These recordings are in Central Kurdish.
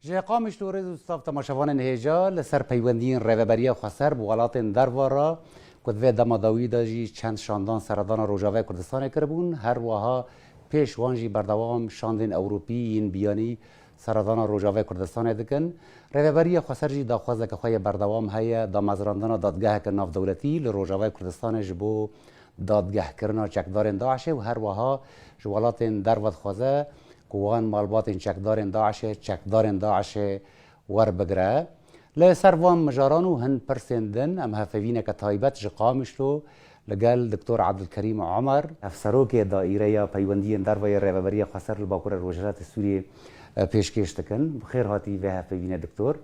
جه قامش تو رز استاف تماشاوان نهجا لسر پیوندین ریوبری خسر بولاتن دروارا کدوه دماداوی داجی چند شاندان سردان روجاوه کردستان کربون هر وها پیش وانجی بردوام شاندن اوروپیین بیانی سردان روجاوه کردستان دکن ریوبری خسر جی داخوازه که خواه بردوام هیا دامزراندان دادگاه که ناف دولتی لروجاوه کردستان جبو دادگاه کرنا چکدارن داعشه و هر وها جوالاتن درود خوازه کوان مالباتن چکدارن داعشه ور بگره لسر وان مجارانو هن پرسندن ام هفوینه که تایبت جقامشتو لقال دكتور عبد الكريم عمر افسروك دائره پیوندی دروی ریوبری خسر الباکور الوزارات السوري پیشکش تکن بخیر هاتی و هفوینه دکتور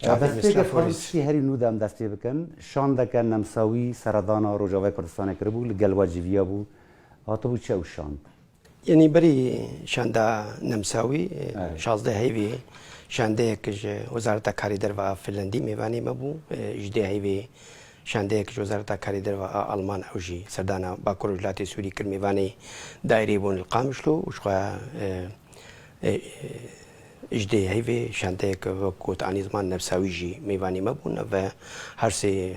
دسته که فرانسی هری نودم دسته بکن شانده که نمساوی سردانا روجاوه کردستان کربو لقال واجبیه بو هاتو بو چه او شاند يعني بري شاندا نمساوي شازده هيفي شانده كج وزارة كاري دروا فنلندي ميواني مبو جدي هيفي شانده كج وزارة كاري دروا ألمان أوجي سردانا باكور ولاية سوري كر ميواني دايري بون القامشلو وشخوا جدي هيفي شانده كوت عني زمان نمساوي جي ميواني مبون و هرسي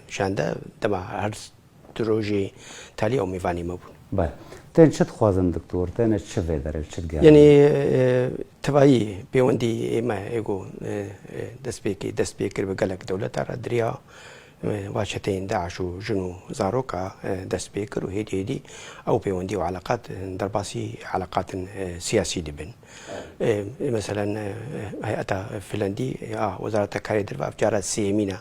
شانده دما هرس دروجي تالي أو ميواني مبون بله تن چت خوازن دکتور تن چه ویدره چت گرم يعني تبعي بيوندي ما يقول دست بيكر بقلق دولة ترى دريا واشتين داعش وجنو زاروكا دست بيكر وهيدي او بيوندي وعلاقات درباسي علاقات سياسية دبن مثلا هيئة فنلندي وزارة كاري دربا بجارة سيمينا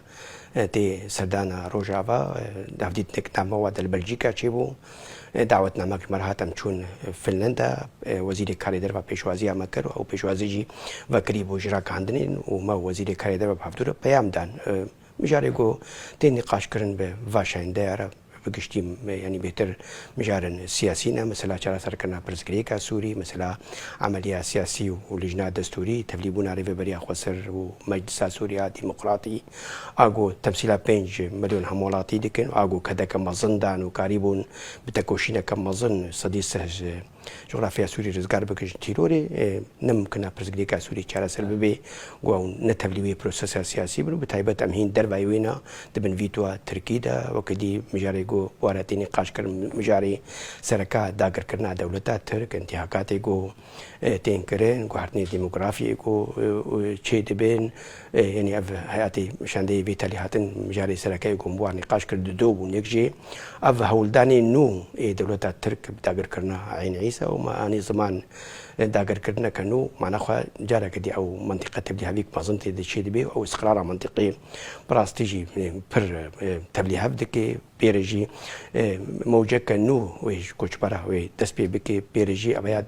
تي سردانا روجافا دافديت نك مواد البلجيكا تشيبو دعوتنا ماك مرهاتم چون فنلندا وزير كاري دربا پیشوازی مکر او پیشوازی جی وکری بو جرا کاندنین و ما وزير كاري دربا بحضور پیام دان مجاري گو تي نقاش کرن به واشاين داره بقشتي يعني بهتر مجارن سياسينا مثلا شرا سركنا برزكريكا سوري مثلا عملية سياسي ولجنة دستوري تفليبونا ريفبريا خسر ومجلس سوريا ديمقراطي اغو تمثيلا بينج مليون همولاتي دكن اغو كذا كما زندان وقريبون بتكوشينا كما ظن صديق جغرافيا سوري رزقار بكش تيروري نمكنا برزكريكا سوري شرا سلبي و نتفليبي بروسيس سياسي برو بتايبت امهين دربايوينا دبن فيتوا تركيدا وكدي مجاري وارتيني قاش كرم مجاري سركا داگر کرنا دولتا ترك انتهاكاتي جو تنكرين جو هرتني ديموغرافي جو تشي دبين يعني اف حياتي شاندي فيتالي هاتن مجاري سركا جو مبار نقاش كرد دو ونكجي اف هولداني نو دولتا ترك داگر کرنا عين عيسى وما اني زمان داگر کرنا كنو معنا خو جارا كدي او منطقه تبدي هذيك ما ظنتي تشي دبي او استقرار منطقي براستيجي بر تبلي هبدك بيرجي موجة كنو ويش كوش برا وي تسبي بكي بيرجي أبيات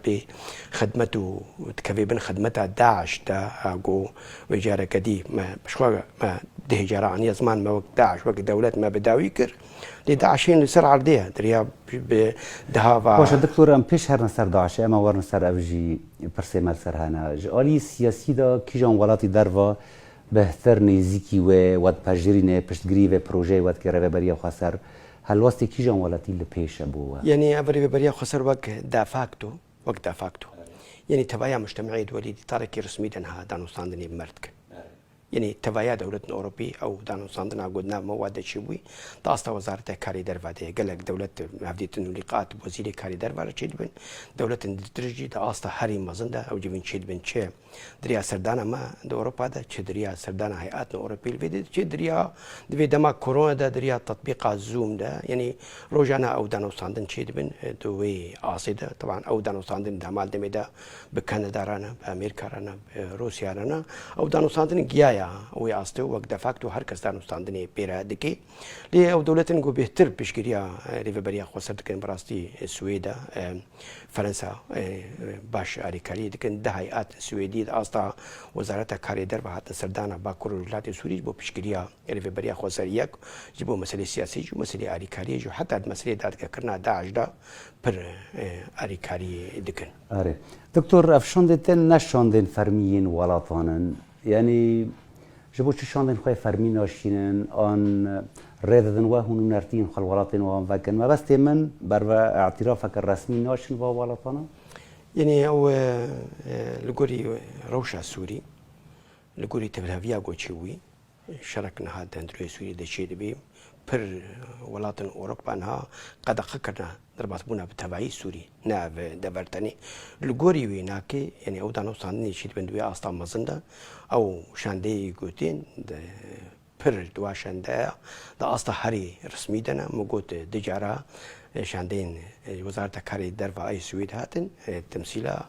بخدمته تكفيبن خدمته داعش تا أجو وجارة كدي ما بشوا ما ده جارة عني زمان ما وقت داعش وقت دولة ما بداويكر لداعشين سر عرديها دريا دهافا باشه دکتور ام پیش هر نسر داعش اما ور نسر اوجی پرسیمال سر هنا جالی سیاسی دا کی جان ولاتی دروا بهتر نزیکی و ود پجرینه پشتگیری و پروژه ود که ریوبری خسر هل واسطه کی جان ولاتی لپیش بو يعني ریوبری خسر وقت دافاكتو يعني تبايا مجتمعي دولي تاركي رسمي دنها دانو ساندني بمردك يعني تبايا دولة أوروبي أو دانو ساندنا قدنا مواد شبوي تاستا وزارة كاري درفاده قالك دولة هفديت لقاءات وزير كاري درفاده تشيد بن دولة درجي تاستا هاري مزندا أو جبين تشيد بن تشي دريا سردانا ما دو أوروبا دا تشي دريا سردانا هيئات أوروبي الفيدي تشي دريا دفي دما كورونا دا دريا تطبيق زوم دا يعني روجانا أو دانو ساندن تشيد بن دوي آسيدا طبعا أو دانو ساندن دامال دمي دا بكندا رانا بأمريكا رانا بروسيا رانا أو دانو ساندن جيايا وي أستو وقت دفاكتو هر كس دانو ساندني بيرا دكي لي أو دولتن جو بيهتر بشكريا ريفبريا خسرت كن براستي السويدا فرنسا باش أريكاري دكن ده هيئات سويدي أستا وزارة كاري دربا حتى سردانا باكور الولايات السوري بو بشكريا ريفبريا خسرياك جبو مسألة سياسية جو مسألة أريكاري جو حتى المسألة دات كرنا داعش دا بر أريكاري دكن. آره دكتور افشاندتن نشاندن فرميين ولاطانن يعني جبو چه شاندن خواه فرمی ناشینن آن ریددن و هنو نرتین خلوالاتین و آن وکن ما بس تیمن بر اعتراف که رسمی ناشن و والاتانا يعني او لقوري روشا سوري لقوري تبلهفيا قوتشوي شاركنا هذا اندروي سوري دشي دبي بر ولاتن اوروبا انها قد قكرنا دربات بونا بتبعي سوري ناف دبرتني لقوري ويناكي يعني او دانو صانني شيت بندوي استا مزندا او شاندي قوتين بر دوا شاندا دا استا هري رسمي دنا موجود دجارة شاندين وزارة كاري درفا اي سويد هاتن تمثيلا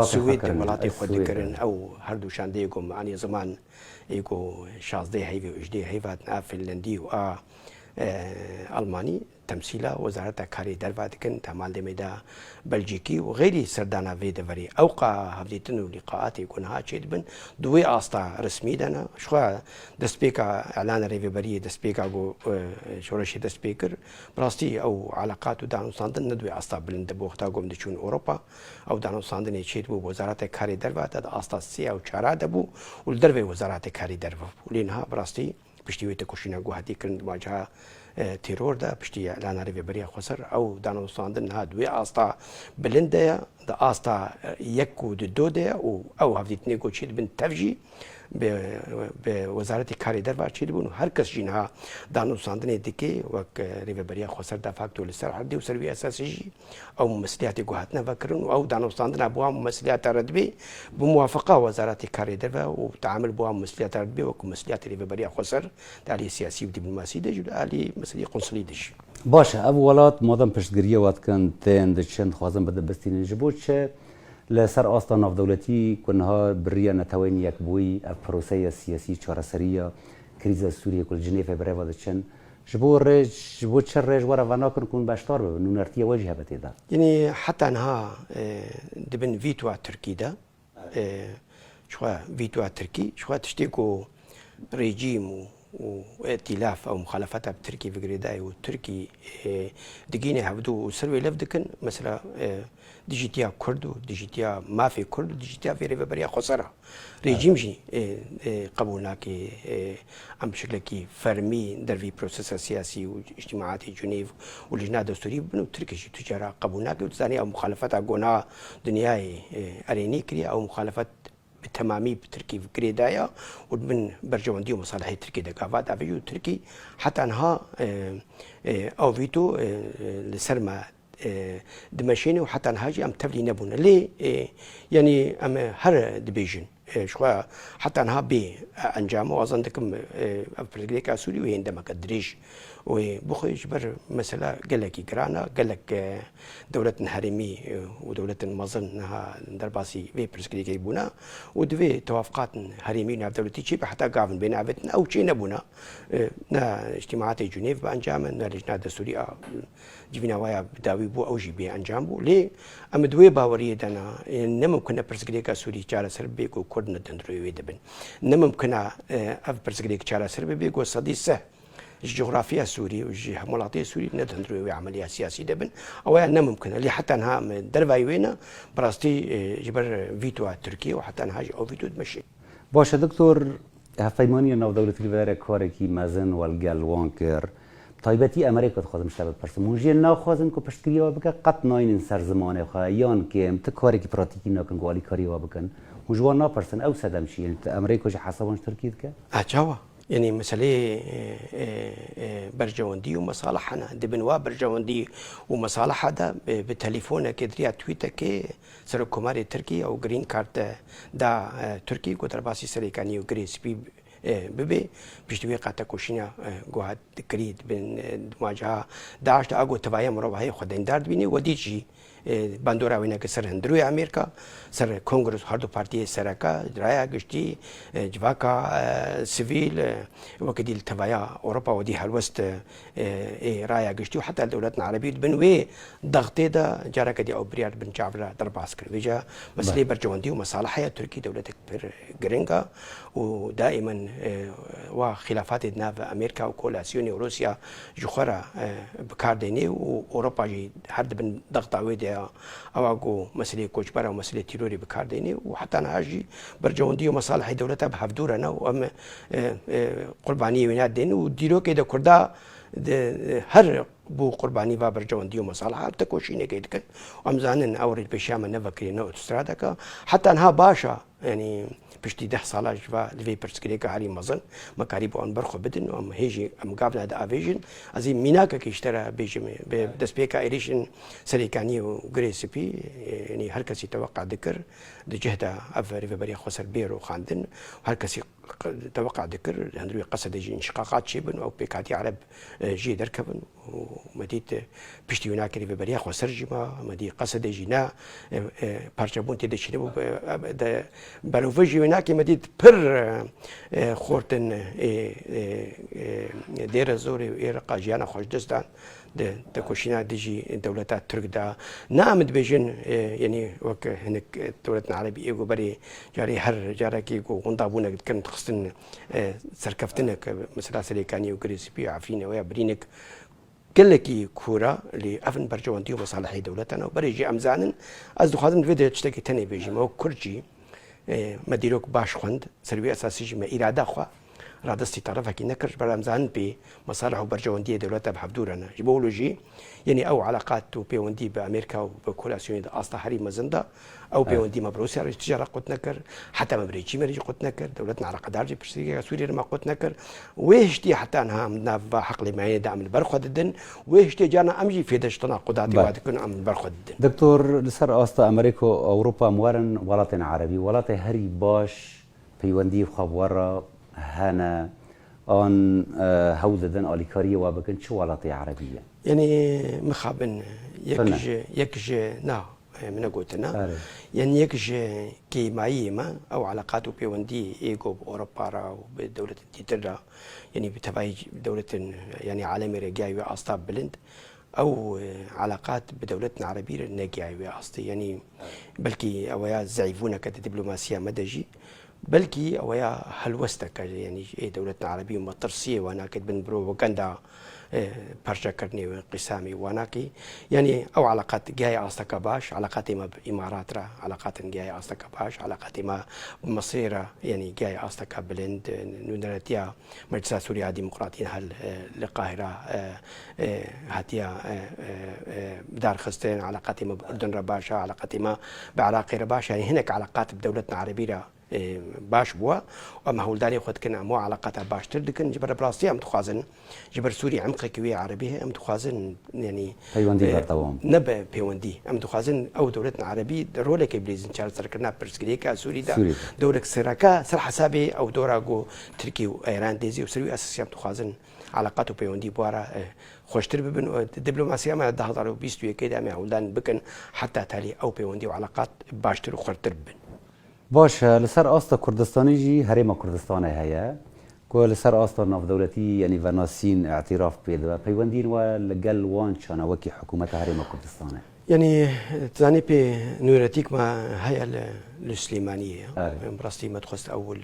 سويد ملاطي خود كرن او هردو شانديكم يعني زمان يكو شازدي هيفي وجدي هيفات نا فنلندي و الماني تمثيلا وزارة كاري درفا تكن تمال دميدا بلجيكي وغيري سردانا في دفري اوقع هبديتنو لقاءات يكون هاتشيد بن دوي استا رسمي دنا شخوا دسبيكا اعلان ريفي بري دسبيكا جو شورشي دسبيكر براستي او علاقات دانو ساندن ندوي استا بلند بوختا قوم دشون اوروبا او دانو ساندن يشيد بو وزارة كاري درفا تد استا سي او چارا دبو والدرفي وزارة كاري درفا ولينها براستي بشتي تكوشينا جو هاتي كرن مواجهه تيرور دا بشتي اعلان ريفي بري خسر او دانو ساندن هادوي استا بلندا دا استا يكو دو دا او هفديتني قوتشيد بن تفجي بوزارة كاري دربار چيد بونو هر کس جينها دانو ساندني دكي وك ريفي بريا خسر دا فاكتو لسر حردي وسروي اساسي او ممثليات قوهاتنا فكرن او دانو ساندنا بوا ممثليات ردبي بموافقة وزارة كاري دربار وتعامل بوا ممثليات ردبي وك ممثليات ريفي بريا خسر دالي سياسي ودبلوماسي دج دالي مسئلة قنصلي دج باشه اولات مادام پشتگیری وقت کن تند چند خوازم بده بستین جبوت چه لسر آستا ناف دولتی کنها بریا نتوین یک بوی پروسه سیاسی چهارسریه کریز سوریه کل جنیف برای واد چن جبو چه رج ورا ونا کن باشتار به نونرتی وجه بته دا يعني حتى انها دبن فيتوا تركي دا شو فيتوا تركي شو تشتكو ريجيم وائتلاف او مخالفات بتركي في غريداي وتركي دقيني عبدو سروي لفدكن مثلا ديجيتيا كردو ديجيتيا ما في كردو ديجيتيا في ريفا بريا خسرة ريجيم جي قبولنا كي ام بشكل كي فرمي در في بروسيس سياسي واجتماعات جنيف واللجنة الدستورية بنو تركي شي تجارة قبولنا كي وتزاني او مخالفات اقونا دنياي اريني كري او مخالفات بالتمامي بتركي في كريدايا ومن برجواندي ومصالح تركي دقافات افيو تركي حتى انها او فيتو لسرما دمشيني وحتى انهاجي ام تبلي نبونا ليه يعني ام هر ديفيجن شويه حتى انها بي انجام واظنكم افريقيا سوري وين دمك الدريج وبخي جبر مثلا قال لك جرانا قال لك دولة هرمي ودولة مظن انها درباسي في برسكري كيبونا ودفي توافقات هرمي ناف دولتي شي حتى قافن بين عبتنا او شي نبونا نا اجتماعات جنيف بانجام نا لجنة الدستورية جبنا ويا بداوي بو او جي بي انجام بو ليه ام دوي باوريه دنا نمكن برسكري كسوري جار سربي كو كردنا دندروي دبن نمكن اف برسكري جار سربي كو صديسه الجغرافيا السوري والملاطي السوري ندندروي عمليه سياسيه دبن او يعني ممكن اللي حتى انها درباي وينا براستي جبر فيتو تركيا وحتى انها او فيتو تمشي باشه دكتور هفيماني ناو دولتي البدر كاركي مازن والجال وانكر طيبتي امريكا تخوازم شتابت برسمونجي ناو خوازن كو پشتگیری وابکن قط ناین سر زمانه خواهیان که امتکاری که پراتیکی ناکن گوالی کاری وابکن مجوان نا پرسن او سدم شي انت امريكا جي حسابانش تركيد كه اجاوا يعني مسألة برجواندي ومصالحنا دبنوا برجواندي ومصالح هذا بتليفونه كدريا تويتر كي سر كوماري تركي او جرين كارت دا تركي كو ترباسي سريكاني وجريس بي ببي بيشتوي قاتا كوشينا جوهات كريد بين مواجهه داعش دا اگو تبايا مروه خدين دارد بيني وديجي باندورا وينا كسر هندروي امريكا سر كونغرس هاردو بارتي سركا درايا گشتي جواكا سيفيل وكدي التبايا اوروبا ودي هالوست رايا گشتي وحتى الدولات العربيه بنوي ضغطي دا جارك دي او بريار بن جعفر درباسكر ويجا مسلي برجواندي ومصالحها تركي دولتك جرينكا ودائما وخلافات ناف امريكا وكولاسيوني وروسيا جخرا بكارديني واوروبا جي حد بن ضغط عويدي هەیە ئەوگو مەسلەی کۆچبەر و مەسلەی تیرۆری بکاردێنێ و حتا ناژی بەرجەوەندی و مەساڵحی دەوڵەتە بە هەفتورەنە و ئەمە قوربانی وێنات دێن و دیرۆکێ دە کووردا هەر بۆ قوربانی با بەرجەوەندی و مەساڵح تە کۆشینەکەی دکن ئەمزانن ئەوڕێت پێشیامە نەڤکرێنەوە ئۆتۆسترادەکە حتا نها باشە ینی پشتی 10 ساڵاش لەوێ پرسکرێکە هەری مەزن مەکاری بۆ ئەم بەرخۆ بدن و ئەم هێژی ئەم گابنادە ئاڤێژن ئەزی میناکەکەیشتەرە بێژم دەستپێکە ئێریشن سەرێکانی و گرێسپی ینی هەر کەسی تەوەقع دکرد دجهدا ئەڤ ڕێڤەبەری خۆسەر بێر و خواندن هەر کەسی توقع ذكر هندروي قصد يجي انشقاقات شيبن او بيكاتي عرب جي دركبن ومديت بشتي هناك في بريا خو سرجما مدي قصد يجينا بارشابون تي دشنو بروفجي هناك مديت بر خورتن دير زوري ارقا جانا خوش دستان د كوشينا ديجي دولتات ترك دا نامد بيجن يعني وك هناك دولتنا العربيه يقو بري جاري هر جاركي يقو غنطابونا كنت خصن سركفتنا مثلا سليكاني وكريسبي عفينا ويا برينك كلكي كورا اللي افن برجوانتي ومصالحي دولتنا وبريجي امزانن از خادم فيديو تشتكي تاني بيجي ما كرجي مديروك باش خوند سروي اساسي ما اراده خو رادستي طرفك نكرج برامزان بمصالح وبرجونديه دولتها بحبدورنا جيبولوجي يعني او علاقات بيوندي بامريكا وبكولاسيون اصلا حريم مزنده او بيوندي ما بروسيا التجاره قلت نكر حتى ما بريجي مريجي قلت نكر دولتنا على قدارجي بشريه سوريا ما قلت نكر ويشتي حتى انها من حقل ما يدعم البرخد الدن ويشتي جانا امجي في دش تناقضات وادكن ام البرخد الدن دكتور لسر استا امريكا اوروبا موارن ولاطن عربي ولاطي هري باش بيوندي خبره هنا آن هوددن آلیکاری و بکن چه ولاتی عربیه يعني مخابن يكج نا من قلتنا يعني يكج كي معيمة أو علاقاته بيوندي إيجو بأوروبا وبدولة تيترا يعني بتبعي دولة يعني عالمي رجاي وأصطاب بلند أو علاقات بدولتنا العربية نجاي وأصطي يعني بلكي أويا زعيفونا كدبلوماسية مدجي بلكي أويا هلوستك يعني دولتنا العربية مطرسية وانا كد بن بروباغندا برشا كرني وانقسامي واناكي يعني او علاقات جايه اصلك باش علاقات ما بامارات را علاقات جايه اصلك باش علاقات ما بمصيره يعني جايه اصلك بلند نونرتيا مجلس سوريا ديمقراطيين هل القاهره هاتيا بدار خستين علاقات ما باردن رباشا علاقات ما بعراقي رباشا يعني هناك علاقات بدولتنا العربيه باش بوا اما هولداني خد كنا مو علاقات باش تردكن جبر بلاصتي ام تخازن جبر سوري عمق كوي عربيه ام تخازن يعني بيوندي برطوام نبا بيوندي ام تخازن او دولتنا عربي رولك بليزن شارل سركنا برسكريكا سوري دا دولك سراكا سر حسابي او دوراغو تركي وايران ديزي وسوري اساسيام تخازن علاقاته بيوندي بوارا خوشتر ببن الدبلوماسيه ما دهضر بيستوي كده ما هولدان بكن حتى تالي او بيوندي وعلاقات باشتر وخرتر بن باش لسر آستا كردستاني جي هريما كردستاني هيا كو لسر آستا ناف دولتي يعني فناسين اعتراف بيد بيوندين ولقل وان شانا وكي حكومة هريما كردستاني يعني تزاني بي نورتيك ما هيا السليمانية براستي ما تخست أول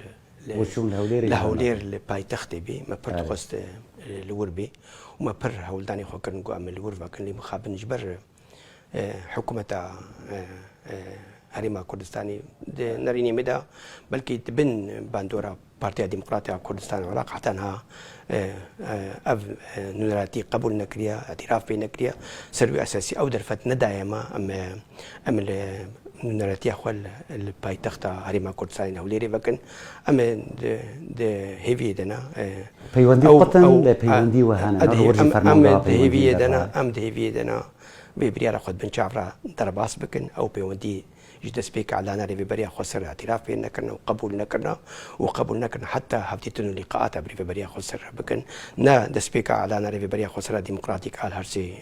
وشون لهولير اللي باي تختي بي ما بر تخست الوربي وما بر هولداني خو كان نقول من الوربا كان لي مخابن جبر حكومة هريما كردستاني نريني مدى بلكي تبن باندورا بارتيا ديمقراطية كردستان العراق حتى انها اف نوراتي قبول نكريا اعتراف بنكريا سروي اساسي او درفت ندايما ام نوراتي اخوال البايتخت هريما كردستان وليري بكن ام د هيفي دنا بيوندي قطن بيوندي وهانا ام هيفي دنا ام هيفي دنا ببريار خد بن شعفرا درباس بكن او بيوندي جدس بيك على نار في بريا خسر اعتراف بيننا كنا وقبولنا كنا حتى هبتيتون لقاءات بري في بريا خسر بكن نا دس بيك على نار في بريا خسر ديمقراطيك على هرسي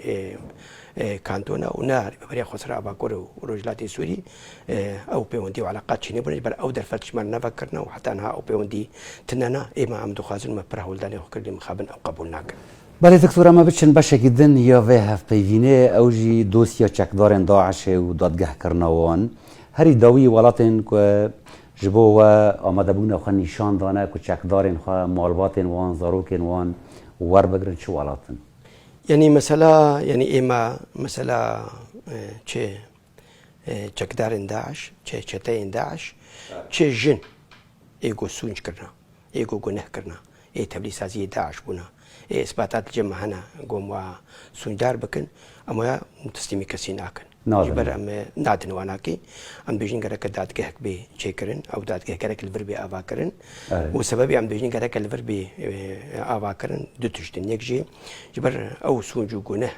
كانتونا ونار في بريا خسر اباكور ورجلاتي سوري او بيوندي وعلاقات شنو بنجبر او درفتش مرنا فكرنا وحتى انها او بيوندي تننا اما عمدو خازن ما برهول داني خكر مخابن او قبولنا بله دکتور ما بچن باشه کدن یا به هف پیوینه اوجی دوسیا چکدارن داعش و دادگاه کرنوان هری داوی ولاتن که جبو و آمده بون خو نشان دانه که چکدارن خو مالباتن وان زاروکن وان ور بگرن چه ولاتن يعني مثلا يعني إما مثلا چه چکدارن داعش چه چتاين داعش چه جن إيجو سونج كرنا إيجو جنه كرنا إيه تبليسازي داعش بونا إيه إثباتات الجمع هنا قوم وسوندار بكن أما متسلمي كسيناكن جبر أم نادن واناكي أم بيجين كرك داد كهك بي شكرن أو داد كهك الفربي أباكرن وسبب أم بيجين كرك الفربي أباكرن دتشتن يكجي جبر أو سونجو جنه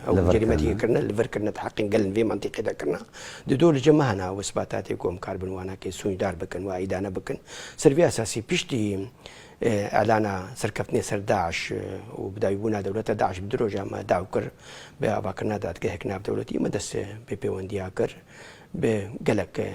أو جريمة كرنا اللي كرنا تحقق قلن في منطقة ده كرنا دول جمعنا وإثباتات يقوم كاربن واناكي سوندار بكن وإدانة بكن سرفي أساسي بيشتي إعلان سركفتني سر داعش وبدأ يبونا دولة داعش بدروجة ما داوكر بأباكرنا دات كهكنا بدولتي مدس بيونديا كر بقلق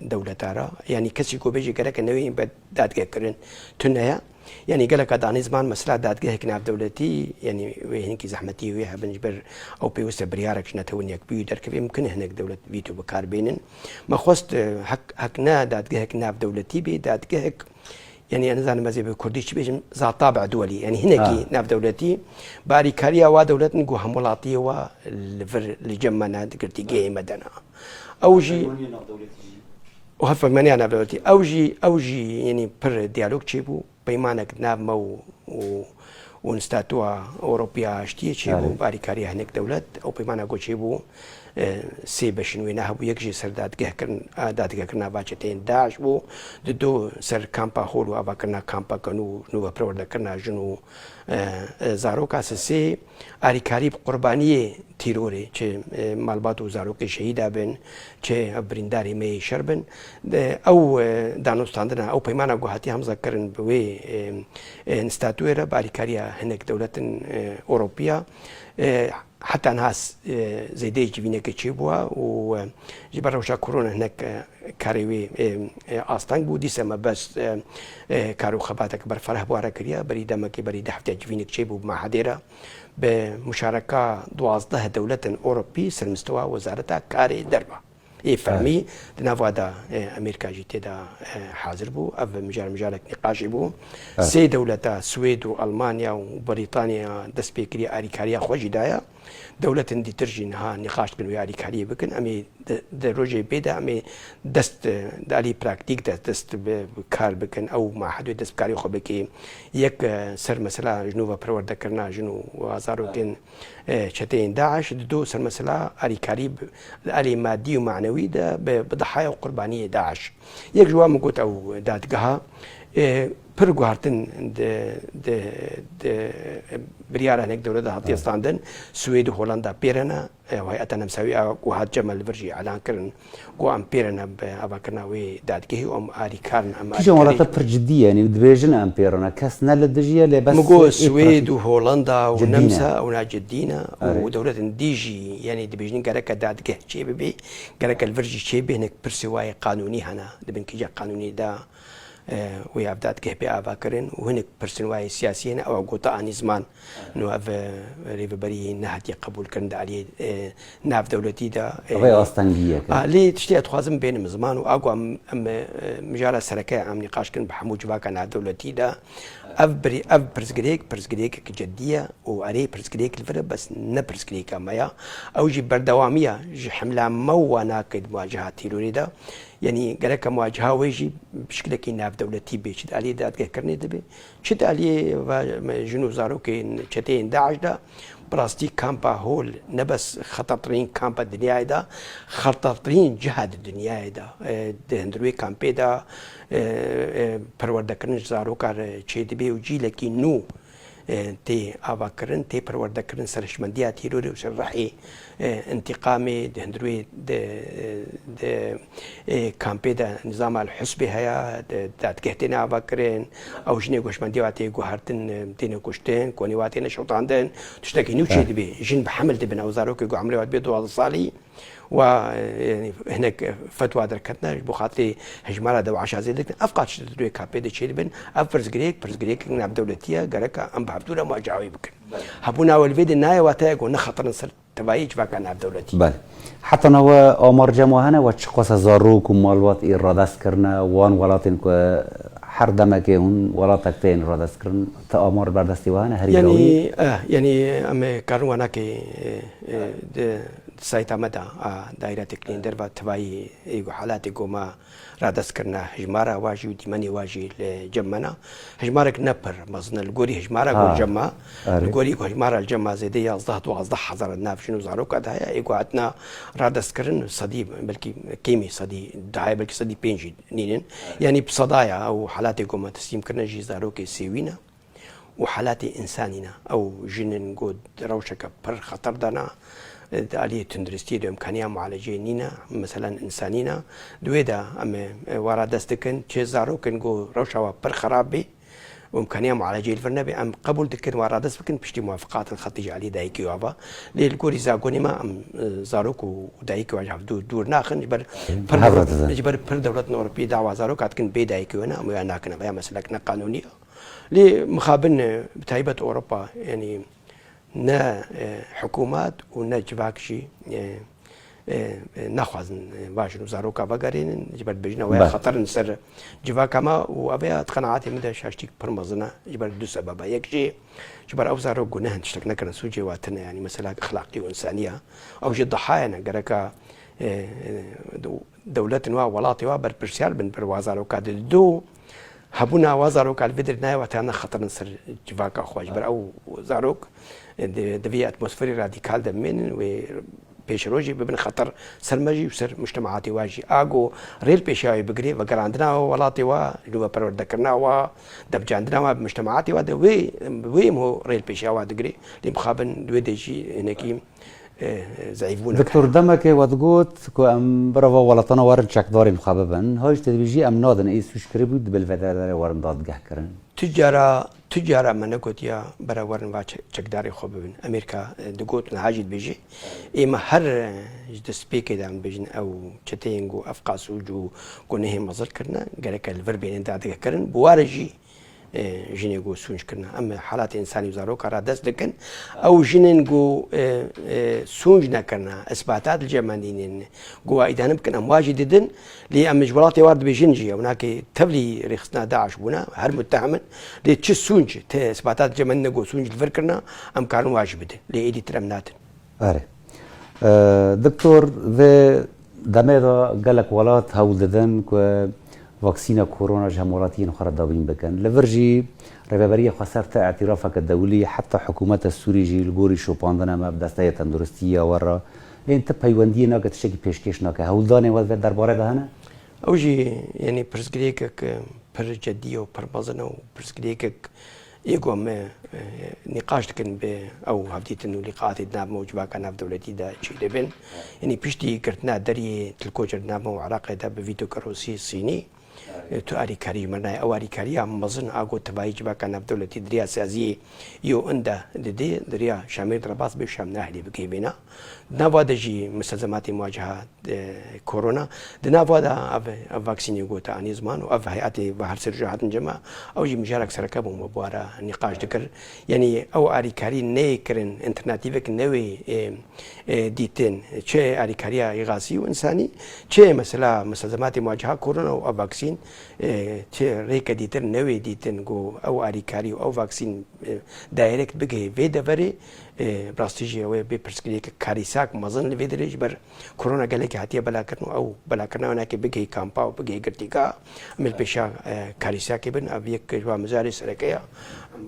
دولة تارا يعني كسيكو بيجي قلق النوين دات كهكرن تنايا يعني قلق داني زمان مسألة دات كهكنا بدولتي يعني وهنكي زحمتي ويها بنجبر أو بيوسع بريارك شنا توني كبيو درك يمكن هناك دولة فيتو بكار بينن ما خست حكنا دات كهكنا بدولتي بي دات كهك يعني أنا زان مزيب كرديش بيجم ذا طابع دولي يعني هنا ناف دولتي باري كاريا ودولة نجو همولاتي والفر لجمعنا ذكرتي جاي مدنا أوجي وهف مني أنا دولتي أوجي يعني بر ديالوج تشيبو بيمانك ناف مو ونستاتوا أوروبيا اشتي تشيبو باري كاريا هناك دولة أو بيمانا جو تشيبو سي بشنوينها ويكجي سر دادگه کرنا باچتين داعش بو دو سر كامبا هولو ابا کرنا كامبا كنو نو پرورده کرنا جنو زاروكا سي اريكاري قربانيه تيروري چه مالباتو زاروك شهيدا بن چه برينداري مي شربن او دانوستاندنا او پیمانا گوهاتي هم ذكرن بوي نستاتويرا باريكاريا هناك دولة اوروبيا حتى ناس زي دي جبينة كتشيبوا وجبر وشا كورونا هناك كاريوي أصلاً بودي سما بس كارو خباتك برفره بوارا كريا بريدة مكي بريدة حتى جبينة كتشيبوا مع حديرة بمشاركة 12 دولة أوروبي سر مستوى وزارة كاري دربا فهمي دنافوا دا أمريكا جيتي دا حاضر بو أف مجالك نقاش بو سي دولة السويد وألمانيا وبريطانيا دست بيكري أريكاريا خوجي دايا دولة دي ترجينها نقاش بن ويا أريكاريا بكن أمي روجي بيدا أمي دست دالي براكتيك دست بكار بكن أو مع حدو دست بكاري خو بكي يك سر مسلا جنوبا برورده كرنا جنو وازاروكين شتين داعش دو سر مسلا أريكاري الألي مادي ومعنوي دا بضحايا وقربانية داعش يك جوا مقوت أو دادقها برغوارتن د بريارة هناك دولة هاتي استاندن سويد وهولندا بيرنا وهي أتنا مسوي وهاد جمال فرجي على كرن قوام بيرنا بأباكرنا وي دادكيه وأم أريكارن أم كيش ولا تبر جدية يعني دبيجن أم بيرنا كسنا للدجية لبس مقول سويد وهولندا ونمسا وناجدينا ودولة ديجي يعني دبيجن كرك دادكيه شيء ببي كرك الفرجي شيء بهنك برسواي قانوني هنا دبن كيجا قانوني دا ويابدات كهبي أباكرين وهناك برسنواي سياسيين أو قطاع نزمان إنه أف ريفبري نهدي قبول كرند عليه ناف دولتي دا غير أستنجية ليه تشتي أتخاذم بين مزمان وأقوى أم مجال سركة أم نقاش كن بحمود جواك ناف دولتي دا أف برسجريك كجدية وأري برسجريك الفرق بس نبرسجريك أمايا أو جي بردوامية جي حملة موانا كد مواجهات تيروري دا يعني قالك مواجهة ويجي بشكل كي ناف دولتي بيشد عليه دات كرني دبي شد عليه جنوب زاروكين شتين داعش دا بلاستيك كامبا هول نبس خطرترين كامبا الدنيا دا خطرترين جهاد الدنيا دا دهندروي كامبي دا پرورده کرن زاروکار چه دبی و جی لکی نو تي آوا کرن تي پرورده کرن سرشمندیات تیروری و سرحی انتقامي دهندروي د كامبي دا نظام الحسبي هيا دات كهتنا آوا کرن او جنه گوشمندی واتی گوهرتن تینه کشتن کونی واتی نشوطاندن تشتكي نو چه دبی جن بحمل دبن او زاروكي گو عملي وات بيدو صالي ويعني هناك فتوى دركتنا بخاطري هجمالة دو عشا زي لكن أفقات شدوية كابي دي شيء بن أفرز غريك نعم دولتية غريكا أم بحبدونا مواجهوي بكن هبونا والفيد النهاية واتاقو نخطر نصر تبايج باكا نعم دولتي بله حتى نوا آمار جمعهنا وچقاس زاروك ومالوات إرادس کرنا وان ولاتن که هر دمك هون ولاتك تين را دست کرن تآمار بردستی وانه هری يعني يعني ام كاروانا كي سايتا مدى دائرة تكلين دربا تباي ايغو حالاتي ما رادس کرنا هجمارا واجي وديماني واجي لجمنا هجمارك نبر مزنا الجوري هجمارا قول جما الجوري هجمارا الجما زيدي 11 حزر الناف شنو زاروك هذا ايغو عتنا رادس كرن صدي بلكي كيمي صدي دعاية بلكي صدي بينجي نينن يعني بصدايا او حالاتي ما تسليم كرنا جي زاروك سيوينا وحالاتي إنساننا أو جنن قد روشك بر خطر دانا آلية تندرستي دو إمكانية معالجة نينا مثلا إنسانينا دويدا أم وارادستكن چه زاروكن قو روشا بر خرابي وإمكانية معالجة الفرنبي أم قبول دكن وارادست بكن بشتي موافقات الخطيجة علي دايكي وابا للقوري زاقوني ما أم زاروك ودايكي واجهف دور ناخن جبر بر دولة أوروبية دعوة زاروك هاتكن بي دايكي وانا أمو يعناكنا بها مسلكنا قانونية لمخابن بتايبة أوروبا يعني نا حكومات ونا جباكشي نخوازن باشن وزاروكا بقرين جبر بجنا ويا خطر نسر جباكا ما وأبيها تقنعاتي مدى شاشتيك برمزنا جبر دو سببا يكجي جبر أو زاروك قناهن تشتكنا كنا سوجي واتنا يعني مثلا أخلاقي وإنسانية أو جد ضحايا قركا دولة وولاتي وبر برسيال بن بروازاروكا دو هبونا وزاروك على الفيدر ناي وتانا خطر نصر جواكا خواج بر او زاروك دفي اتموسفيري راديكال دمين و بيش روجي ببن خطر سرمجي وسر مجتمعاتي واجي اغو ريل بيشاوي بقري وقال عندنا ولاتي وا لو برور ذكرنا وا دبج عندنا بمجتمعاتي وا وي مو ريل بيشاوا دقري اللي مخابن دويدجي هناكي زعيفون دكتور دمك وتقوت كو ام برافو ولا تنور تشك داري مخاببن هاش تدبيجي ام نادن ايس فشكري بود بالفدار ورن داد جهكرن تجارة من نقول يا براورن واش تقدري خببن أمريكا دقوت نهاجد بيجي إما هر جد سبيك دام بيجن أو تشتينجو أفقاس وجو كونه مزل كرنا قالك الفربين أنت عندك كرن بوارجي جنيجو سونج كرنا أما حالات إنساني وزاروك على دست لكن أو جنيجو سونج نكرنا إثباتات الجمالين جوا إذا نمكن أمواج جدًا لأم جبلاتي وارد بجنجي هناك تبلي رخصنا داعش بنا هر متهم لتش سونج إثباتات الجمالين جو سونج الفكرنا أم كانوا واجب لإيدي ترمنات. دكتور ذا دماغ قالك ولات هول ددن كو فاكسينا كورونا جمولاتين خرد داوين بكن لفرجي ربابريه خسرت اعترافك الدولي حتى حكومات السوريجي الجوري شو باندنا ما بدستي تندرستيه ورا انت بايوندينا كتشكي بيشكيشنا كهولداني وذ درباره دهنا اوجي يعني برسكريكك برجديه وبرمزنا وبرسكريكك يقوم نقاش كن ب او هبديت انه لقاءات دناب موجبه كان في دولتي دا شي لبن يعني بيشتي كرتنا دري تلكوجر دناب وعراق دا بفيديو كروسي صيني تو اري كاري مرنا او اري كاري مزن اغو تباي جبا كان في دولتي دريا سازي يو اندا ددي دريا شامل رباط بشام ناهلي بكيبنا نافادجي مستلزمات مواجهه كورونا دنافادا فاكسين يقول اني زمان واف هيئتي بحر سرجات جماعه او جي مشارك سركب مباراه نقاش ذكر يعني او اري كاري نيكرن انترناتيفك نوي ديتين شيء اري كاريا يغاسي وانساني شيء مثلا مستلزمات مواجهه كورونا او فاكسين شيء ريك ديتن نوي ديتن جو او اري كاري او فاكسين دايركت بيجي فيدا بري براستيجي او بيبرسكليك كاريساك مازن لفيدريج بر كورونا قالك هاتيه بلا كرنو او بلا كرنا هناك بيجي كامبا وبيجي قرتيكا من بيشا كاريساك ابن ابيك جوا مزاري سركيا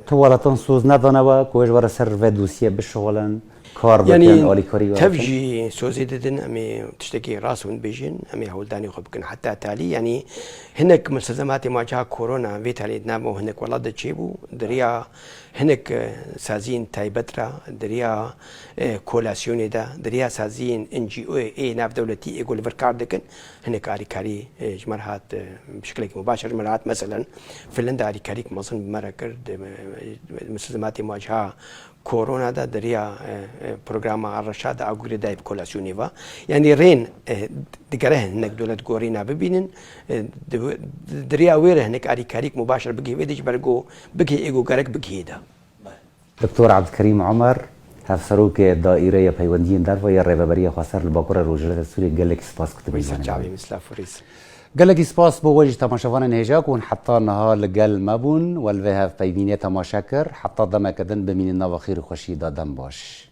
تو تنصوز ندانا كوج ورا سر فيدوسيه بالشغلن كار يعني تفجي سوزيددن امي تشتكي راسون بيجين امي هولداني خبكن حتى تالي يعني هناك مستلزمات مواجهه كورونا فيتالي دنامو هناك ولاد تشيبو دريا هناك سازين تايبترا دريا كولاسيوني دا دريا سازين ان جي او اي ناف دولتي يقول فركار دكن هناك اريكاري جمرهات بشكل مباشر مرات مثلا فنلندا اريكاريك مصن مركر مستلزمات مواجهه كورونا دا دريا برنامج الرشاد او غريداي بكولاسيوني فا يعني رين دقره هناك دولة غورينا ببينن دريا وير هناك اريكاريك مباشر بقي ويدش برجو بقي ايجو غرق بقي دا دكتور عبد الكريم عمر هفسروک دائره پیوندین در و یا ریوبری خسر الباکور روجرت سوری گلک سپاس کتب مثل جاوی مثل فوریس گلک سپاس بو وجه تماشاوان نهجا کن حتی نها لگل مبون والوه پیبینی تماشا کر حتی دم کدن بمین نو خیر خوشی دادم باش